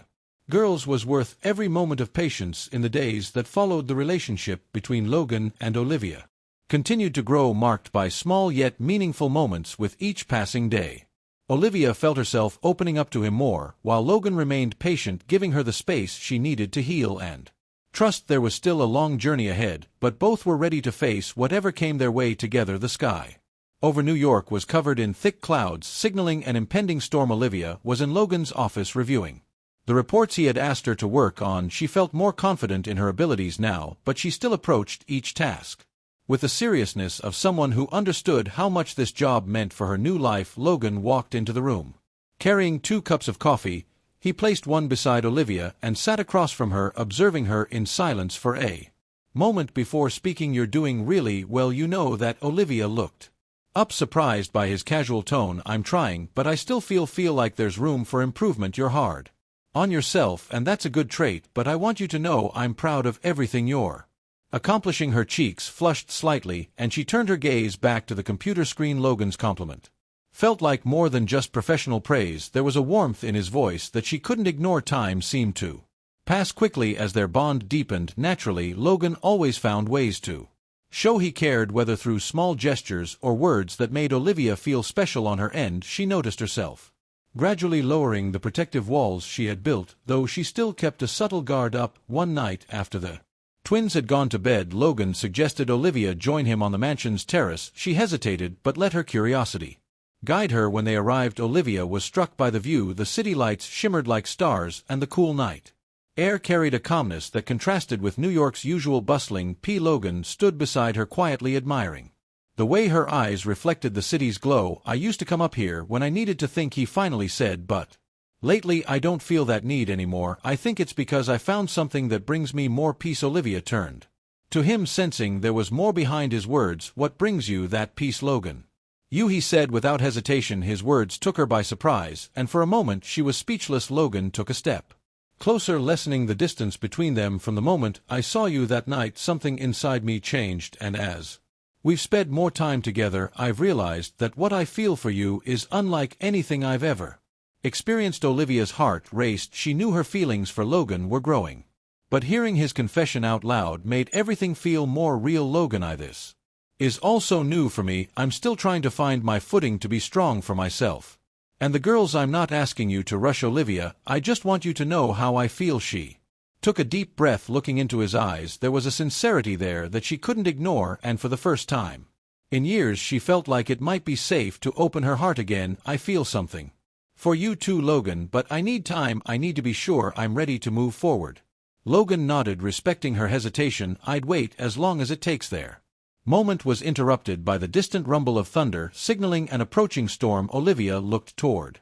girls was worth every moment of patience. In the days that followed, the relationship between Logan and Olivia continued to grow, marked by small yet meaningful moments with each passing day. Olivia felt herself opening up to him more, while Logan remained patient, giving her the space she needed to heal and trust. There was still a long journey ahead, but both were ready to face whatever came their way together. The sky over New York was covered in thick clouds, signaling an impending storm. Olivia was in Logan's office reviewing The reports he had asked her to work on, she felt more confident in her abilities now, but she still approached each task with the seriousness of someone who understood how much this job meant for her new life. Logan walked into the room. Carrying 2 cups of coffee, he placed one beside Olivia and sat across from her, observing her in silence for a moment before speaking. "You're doing really well, you know that." Olivia looked up, surprised by his casual tone. "I'm trying, but I still feel like there's room for improvement. You're hard on yourself, and that's a good trait, but I want you to know I'm proud of everything you're accomplishing." Her cheeks flushed slightly, and she turned her gaze back to the computer screen. Logan's compliment felt like more than just professional praise. There was a warmth in his voice that she couldn't ignore. Time seemed to pass quickly as their bond deepened. Naturally, Logan always found ways to show he cared, whether through small gestures or words that made Olivia feel special. On her end, she noticed herself gradually lowering the protective walls she had built, though she still kept a subtle guard up. One night after the twins had gone to bed, Logan suggested Olivia join him on the mansion's terrace. She hesitated, but let her curiosity guide her. When they arrived, Olivia was struck by the view. The city lights shimmered like stars, and the cool night air carried a calmness that contrasted with New York's usual bustling. Logan stood beside her, quietly admiring the way her eyes reflected the city's glow. "I used to come up here when I needed to think," he finally said, "but lately I don't feel that need anymore. I think it's because I found something that brings me more peace." Olivia turned to him, sensing there was more behind his words. "What brings you that peace, Logan?" "You," he said without hesitation. His words took her by surprise, and for a moment she was speechless. Logan took a step closer, lessening the distance between them. "From the moment I saw you that night, something inside me changed, and as we've spent more time together, I've realized that what I feel for you is unlike anything I've ever experienced." Olivia's heart raced. She knew her feelings for Logan were growing, but hearing his confession out loud made everything feel more real. "Logan, this is also new for me. I'm still trying to find my footing, to be strong for myself and the girls. I'm not asking you to rush, Olivia. I just want you to know how I feel." She took a deep breath, looking into his eyes. There was a sincerity there that she couldn't ignore, and for the first time in years she felt like it might be safe to open her heart again. "I feel something for you too, Logan, but I need time. I need to be sure I'm ready to move forward." Logan nodded, respecting her hesitation. "I'd wait as long as it takes." Their moment was interrupted by the distant rumble of thunder, signaling an approaching storm. Olivia looked toward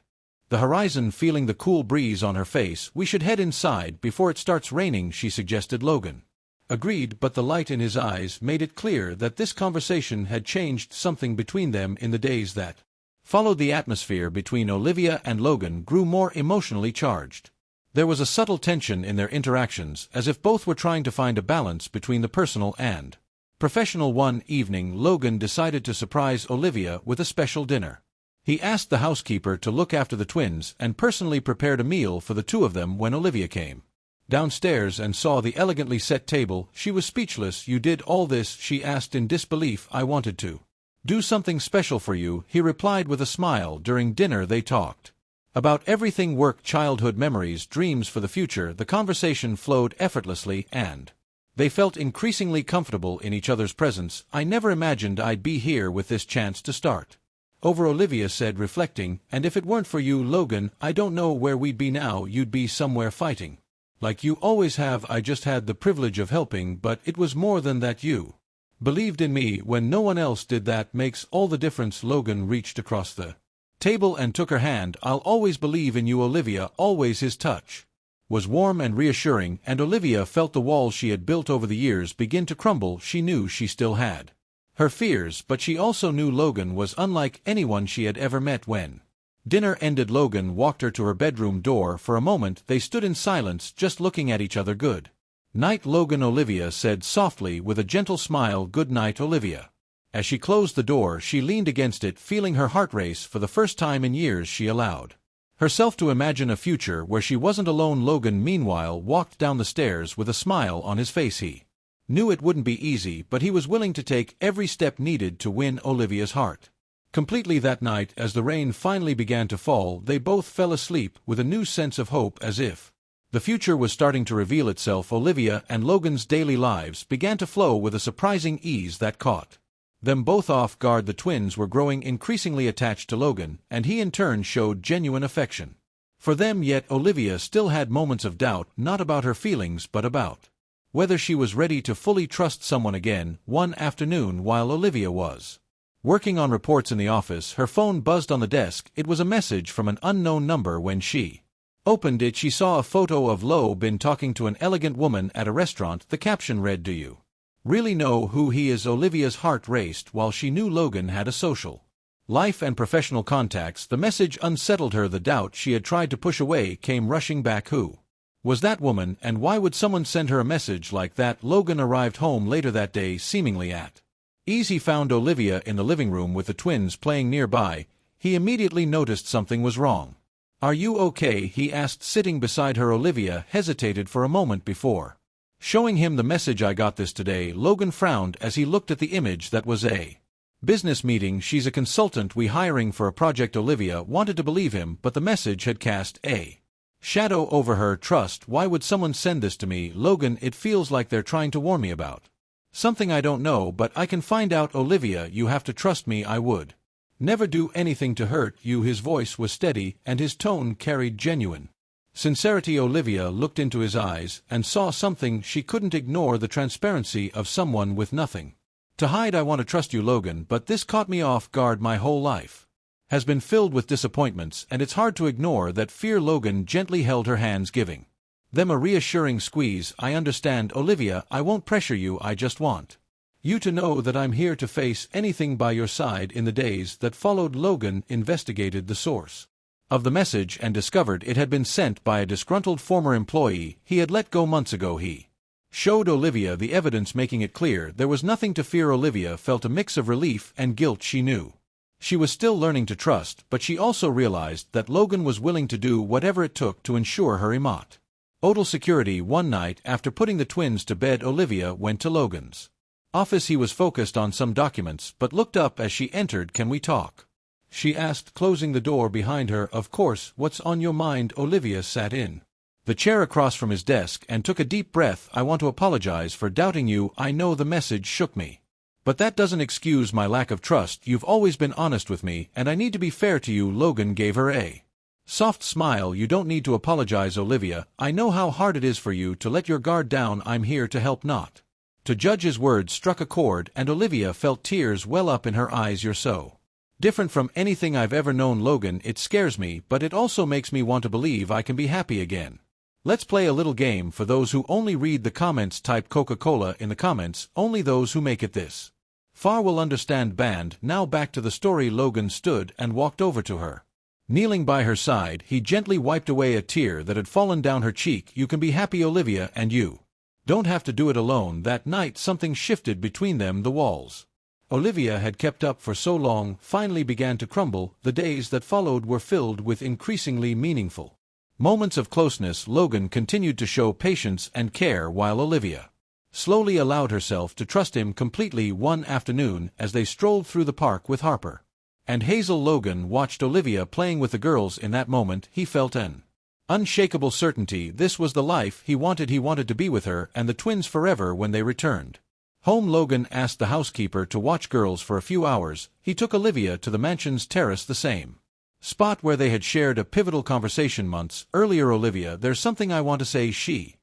the horizon, feeling the cool breeze on her face. "We should head inside before it starts raining," she suggested. Logan agreed, but the light in his eyes made it clear that this conversation had changed something between them. In the days that followed, the atmosphere between Olivia and Logan grew more emotionally charged. There was a subtle tension in their interactions, as if both were trying to find a balance between the personal and professional. One evening, Logan decided to surprise Olivia with a special dinner. He asked the housekeeper to look after the twins and personally prepared a meal for the two of them. When Olivia came downstairs and saw the elegantly set table, she was speechless. "You did all this?" she asked in disbelief. "I wanted to do something special for you," he replied with a smile. During dinner they talked about everything: work, childhood memories, dreams for the future. The conversation flowed effortlessly, and they felt increasingly comfortable in each other's presence. "I never imagined I'd be here with this chance to start over," Olivia said, reflecting, "and if it weren't for you, Logan, I don't know where we'd be now. You'd be somewhere fighting like you always have. I just had the privilege of helping, but it was more than that. You believed in me when no one else did. That makes all the difference." Logan reached across the table and took her hand. "I'll always believe in you, Olivia, always." His touch was warm and reassuring, and Olivia felt the walls she had built over the years begin to crumble. She knew she still had her fears, but she also knew Logan was unlike anyone she had ever met. When dinner ended, Logan walked her to her bedroom door. For a moment they stood in silence, just looking at each other. "Good night, Logan," Olivia said softly with a gentle smile. "Good night, Olivia." As she closed the door, she leaned against it, feeling her heart race. For the first time in years she allowed herself to imagine a future where she wasn't alone. Logan, meanwhile, walked down the stairs with a smile on his face. He knew it wouldn't be easy, but he was willing to take every step needed to win Olivia's heart completely. That night, as the rain finally began to fall, they both fell asleep with a new sense of hope, as if the future was starting to reveal itself. Olivia and Logan's daily lives began to flow with a surprising ease that caught them both off guard. The twins were growing increasingly attached to Logan, and he in turn showed genuine affection For them, yet Olivia still had moments of doubt, not about her feelings but about whether she was ready to fully trust someone again. One afternoon while Olivia was working on reports in the office, her phone buzzed on the desk. It was a message from an unknown number. When she opened it, she saw a photo of Logan talking to an elegant woman at a restaurant. The caption read, "Do you really know who he is?" Olivia's heart raced. While she knew Logan had a social life and professional contacts, the message unsettled her. The doubt she had tried to push away came rushing back. Who was that woman, and why would someone send her a message like that? Logan arrived home later that day, seemingly at ease. He found Olivia in the living room with the twins playing nearby. He immediately noticed something was wrong. "Are you okay?" he asked, sitting beside her. Olivia hesitated for a moment before showing him the message. "I got this today." Logan frowned as he looked at the image. "That was a business meeting. She's a consultant we hiring for a project." Olivia wanted to believe him, but the message had cast a shadow over her trust. "Why would someone send this to me?" "Logan, it feels like they're trying to warn me about something I don't know, but I can find out." "Olivia, you have to trust me. I would never do anything to hurt you." His voice was steady, and his tone carried genuine sincerity. Olivia looked into his eyes and saw something she couldn't ignore, the transparency of someone with nothing to hide. "I want to trust you, Logan, but this caught me off guard. My whole life has been filled with disappointments, and it's hard to ignore that fear." Logan gently held her hands, giving them a reassuring squeeze. "I understand, Olivia. I won't pressure you. I just want you to know that I'm here to face anything by your side." In the days that followed, Logan investigated the source of the message and discovered it had been sent by a disgruntled former employee he had let go months ago. He showed Olivia the evidence, making it clear there was nothing to fear. Olivia felt a mix of relief and guilt. She knew she was still learning to trust, but she also realized that Logan was willing to do whatever it took to ensure her immortal security. One night, after putting the twins to bed, Olivia went to Logan's office. He was focused on some documents, but looked up as she entered. "Can we talk?" she asked, closing the door behind her. "Of course. What's on your mind?" Olivia sat in the chair across from his desk and took a deep breath. "I want to apologize for doubting you. I know the message shook me, but that doesn't excuse my lack of trust. You've always been honest with me, and I need to be fair to you." Logan gave her a soft smile. "You don't need to apologize, Olivia. I know how hard it is for you to let your guard down. I'm here to help, not to judge." His words struck a chord, and Olivia felt tears well up in her eyes. "You're so different from anything I've ever known, Logan. It scares me, but it also makes me want to believe I can be happy again. Let's play a little game. For those who only read the comments, type Coca-Cola in the comments. Only those who make it this far will understand." Band. Now back to the story. Logan stood and walked over to her. Kneeling by her side, he gently wiped away a tear that had fallen down her cheek. "You can be happy, Olivia, and you don't have to do it alone." That night something shifted between them. The walls Olivia had kept up for so long finally began to crumble. The days that followed were filled with increasingly meaningful moments of closeness. Logan continued to show patience and care while Olivia slowly allowed herself to trust him completely. One afternoon, as they strolled through the park with Harper and Hazel, Logan watched Olivia playing with the girls. In that moment, he felt an unshakable certainty. This was the life he wanted. He wanted to be with her and the twins forever. When they returned home, Logan asked the housekeeper to watch girls for a few hours. He took Olivia to the mansion's terrace, the same spot where they had shared a pivotal conversation months earlier. "Olivia, there's something I want to say." She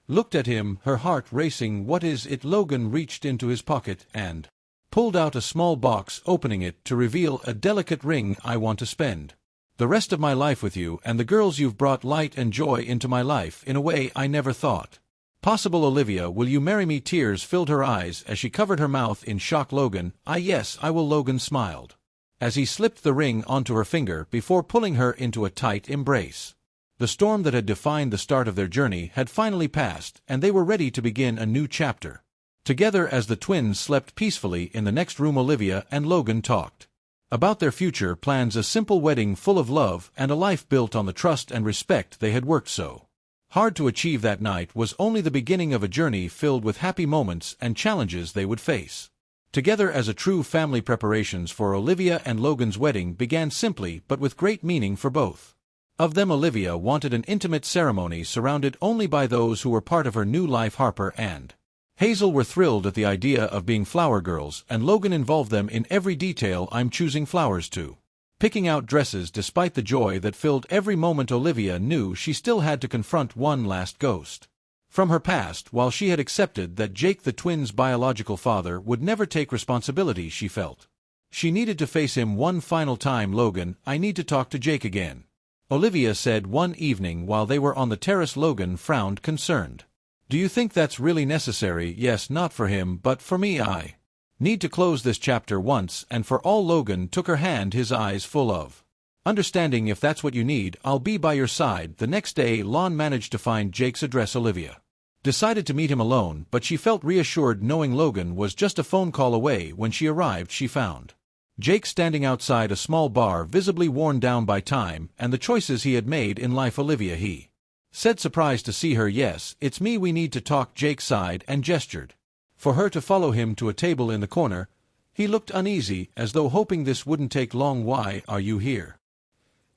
looked at him, her heart racing. "What is it?" Logan reached into his pocket and pulled out a small box, opening it to reveal a delicate ring. "I want to spend the rest of my life with you and the girls. You've brought light and joy into my life in a way I never thought possible. Olivia, will you marry me?" Tears filled her eyes as she covered her mouth in shock. "Logan, yes, I will." Logan smiled as he slipped the ring onto her finger before pulling her into a tight embrace. The storm that had defined the start of their journey had finally passed, and they were ready to begin a new chapter together. As the twins slept peacefully in the next room, Olivia and Logan talked about their future plans, a simple wedding full of love and a life built on the trust and respect they had worked so hard to achieve. That night was only the beginning of a journey filled with happy moments and challenges they would face together as a true family. Preparations for Olivia and Logan's wedding began simply but with great meaning for both of them. Olivia wanted an intimate ceremony surrounded only by those who were part of her new life. Harper and Hazel were thrilled at the idea of being flower girls, and Logan involved them in every detail. "I'm choosing flowers too. picking out dresses despite the joy that filled every moment. Olivia knew she still had to confront one last ghost from her past. While she had accepted that Jake, the twins' biological father, would never take responsibility, she felt she needed to face him one final time. "Logan, I need to talk to Jake again," Olivia said one evening while they were on the terrace. Logan frowned, concerned. "Do you think that's really necessary?" "Yes, not for him, but for me. I need to close this chapter once and for all." Logan took her hand, his eyes full of understanding. "If that's what you need, I'll be by your side." The next day, Lon managed to find Jake's address. Olivia decided to meet him alone, but she felt reassured knowing Logan was just a phone call away. When she arrived, she found Jake standing outside a small bar, visibly worn down by time and the choices he had made in life. "Olivia," he said, surprised to see her. "Yes, it's me. We need to talk." Jake sighed and gestured for her to follow him to a table in the corner. He looked uneasy, as though hoping this wouldn't take long. "Why are you here?"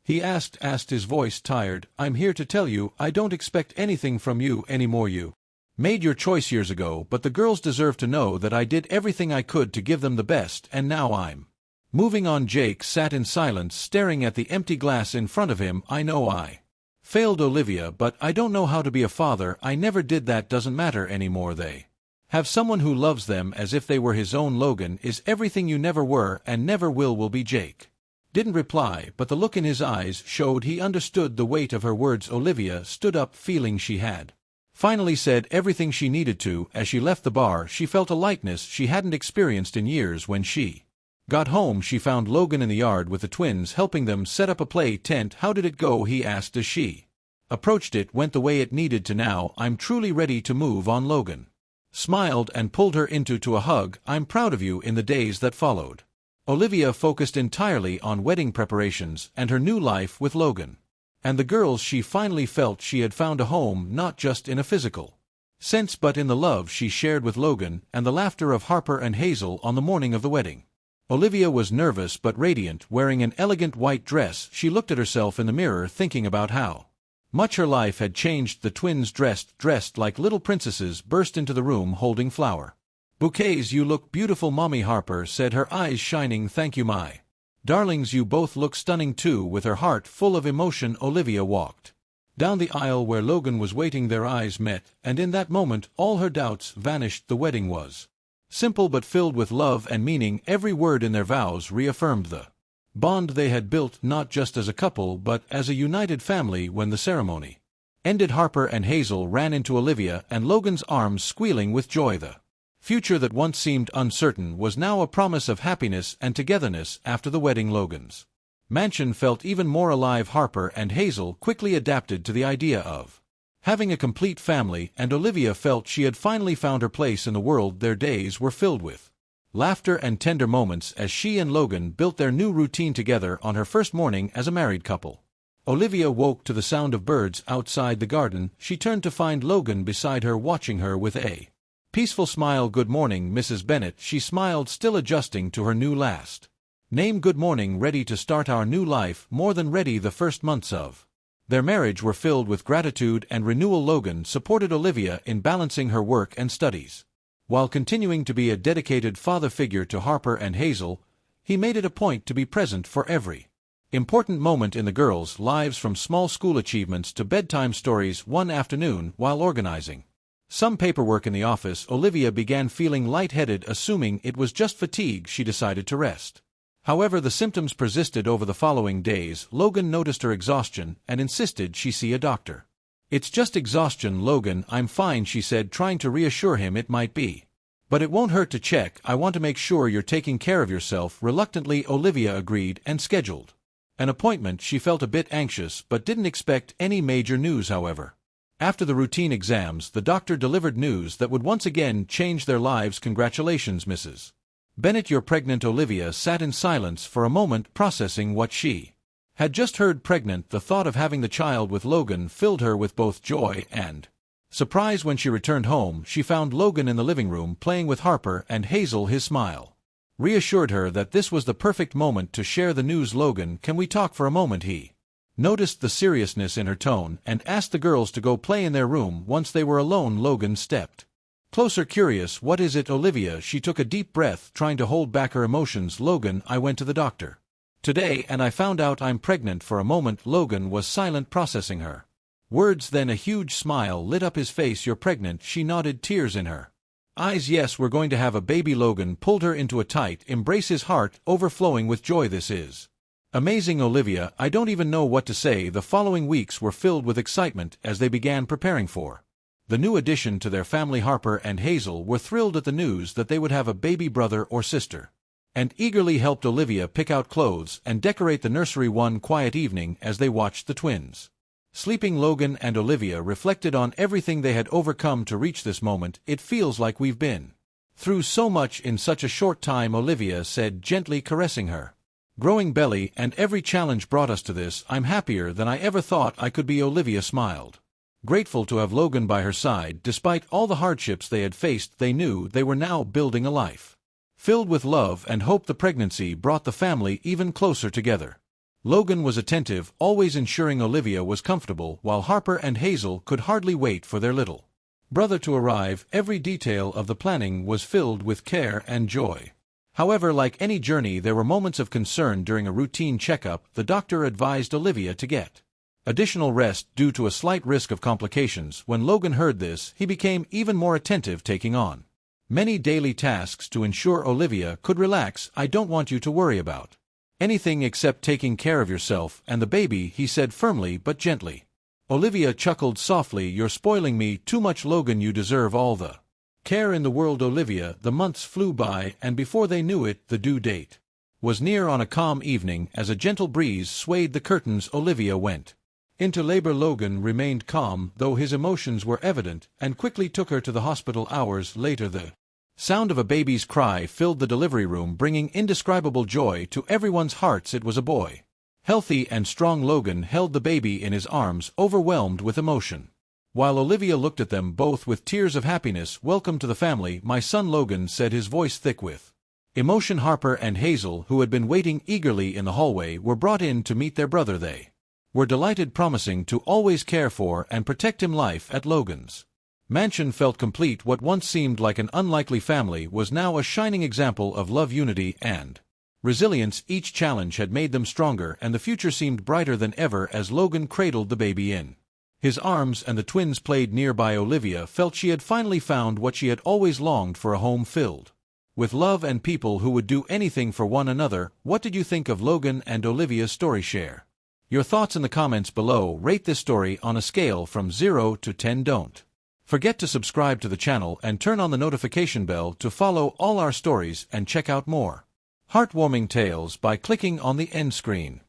he asked, his voice tired. "I'm here to tell you I don't expect anything from you anymore. You made your choice years ago, but the girls deserve to know that I did everything I could to give them the best, and now I'm moving on." Jake sat in silence, staring at the empty glass in front of him. "I know I failed, Olivia, but I don't know how to be a father. I never did. That doesn't matter anymore. They have someone who loves them as if they were his own." "Logan is everything you never were and never will be." Jake didn't reply, but the look in his eyes showed he understood the weight of her words. Olivia stood up, feeling she had finally said everything she needed to. As she left the bar, she felt a lightness she hadn't experienced in years. When she got home, she found Logan in the yard with the twins, helping them set up a play tent. "How did it go?" he asked as she approached. "It went the way it needed to. Now I'm truly ready to move on." Logan smiled and pulled her into a hug. "I'm proud of you." In the days that followed, Olivia focused entirely on wedding preparations and her new life with Logan and the girls. She finally felt she had found a home, not just in a physical sense but in the love she shared with Logan and the laughter of Harper and Hazel on the morning of the wedding. Olivia was nervous but radiant, wearing an elegant white dress. She looked at herself in the mirror, thinking about how much her life had changed. The twins, dressed like little princesses, burst into the room holding flower bouquets. "You look beautiful, Mommy," Harper said, her eyes shining. "Thank you, my darlings. You both look stunning too." With her heart full of emotion, Olivia walked down the aisle where Logan was waiting. Their eyes met, and in that moment all her doubts vanished. The wedding was simple but filled with love and meaning. Every word in their vows reaffirmed the bond they had built, not just as a couple but as a united family. When the ceremony ended, Harper and Hazel ran into Olivia and Logan's arms, squealing with joy. The future that once seemed uncertain was now a promise of happiness and togetherness. After the wedding, Logan's mansion felt even more alive. Harper and Hazel quickly adapted to the idea of having a complete family, and Olivia felt she had finally found her place in the world. Their days were filled with laughter and tender moments as she and Logan built their new routine together. On her first morning as a married couple, Olivia woke to the sound of birds outside the garden. She turned to find Logan beside her, watching her with a peaceful smile. "Good morning, Mrs. Bennet," she smiled, still adjusting to her new last name. "Good morning. Ready to start our new life?" "More than ready." The first months of their marriage were filled with gratitude and renewal. Logan supported Olivia in balancing her work and studies, while continuing to be a dedicated father figure to Harper and Hazel. He made it a point to be present for every important moment in the girls' lives, from small school achievements to bedtime stories. One afternoon, while organizing some paperwork in the office, Olivia began feeling lightheaded. Assuming it was just fatigue, she decided to rest. However, the symptoms persisted over the following days. Logan noticed her exhaustion and insisted she see a doctor. "It's just exhaustion, Logan. I'm fine," she said, trying to reassure him. "It might be, but it won't hurt to check. I want to make sure you're taking care of yourself." Reluctantly, Olivia agreed and scheduled an appointment. She felt a bit anxious but didn't expect any major news. However, after the routine exams, the doctor delivered news that would once again change their lives. "Congratulations, Mrs. Bennet, you're pregnant." Olivia sat in silence for a moment, processing what she had just heard. Pregnant, the thought of having the child with Logan filled her with both joy and surprise. When she returned home, she found Logan in the living room playing with Harper and Hazel. His smile reassured her that this was the perfect moment to share the news. "Logan, can we talk for a moment?" He noticed the seriousness in her tone and asked the girls to go play in their room. Once they were alone, Logan stepped closer, curious. "What is it, Olivia?" She took a deep breath, trying to hold back her emotions. "Logan, I went to the doctor Today, and I found out I'm pregnant." For a moment Logan was silent, processing her words, then a huge smile lit up his face. "You're pregnant?" She nodded, tears in her eyes. "Yes, we're going to have a baby." Logan pulled her into a tight embrace, his heart overflowing with joy. "This is amazing, Olivia. I don't even know what to say." The following weeks were filled with excitement as they began preparing for the new addition to their family. Harper and Hazel were thrilled at the news that they would have a baby brother or sister, and eagerly helped Olivia pick out clothes and decorate the nursery. One quiet evening, as they watched the twins sleeping, Logan and Olivia reflected on everything they had overcome to reach this moment. "It feels like we've been through so much in such a short time," Olivia said, gently caressing her growing belly, "and every challenge brought us to this. I'm happier than I ever thought I could be." Olivia smiled, grateful to have Logan by her side. Despite all the hardships they had faced, they knew they were now building a life filled with love and hope. The pregnancy brought the family even closer together. Logan was attentive, always ensuring Olivia was comfortable, while Harper and Hazel could hardly wait for their little brother to arrive. Every detail of the planning was filled with care and joy. However, like any journey, there were moments of concern. During a routine checkup, the doctor advised Olivia to get additional rest due to a slight risk of complications. When Logan heard this, he became even more attentive, taking on many daily tasks to ensure Olivia could relax. "I don't want you to worry about anything except taking care of yourself and the baby," he said firmly but gently. Olivia chuckled softly. "You're spoiling me too much, Logan. You deserve all the care in the world." Olivia. The months flew by, and before they knew it, the due date was near. On a calm evening, as a gentle breeze swayed the curtains, Olivia went into labor. Logan remained calm, though his emotions were evident, and quickly took her to the hospital. Hours later, the sound of a baby's cry filled the delivery room, bringing indescribable joy to everyone's hearts. It was a boy, healthy and strong. Logan held the baby in his arms, overwhelmed with emotion, while Olivia looked at them both with tears of happiness. "Welcome to the family, my son," Logan said, his voice thick with emotion. Harper and Hazel, who had been waiting eagerly in the hallway, were brought in to meet their brother. They were delighted, promising to always care for and protect him. Life at Logan's mansion felt complete. What once seemed like an unlikely family was now a shining example of love, unity, and resilience. Each challenge had made them stronger, and the future seemed brighter than ever as Logan cradled the baby in his arms and the twins played nearby. Olivia felt she had finally found what she had always longed for, a home filled with love and people who would do anything for one another. What did you think of Logan and Olivia's story? Share your thoughts in the comments below. Rate this story on a scale from 0 to 10. Don't forget to subscribe to the channel and turn on the notification bell to follow all our stories and check out more heartwarming tales by clicking on the end screen.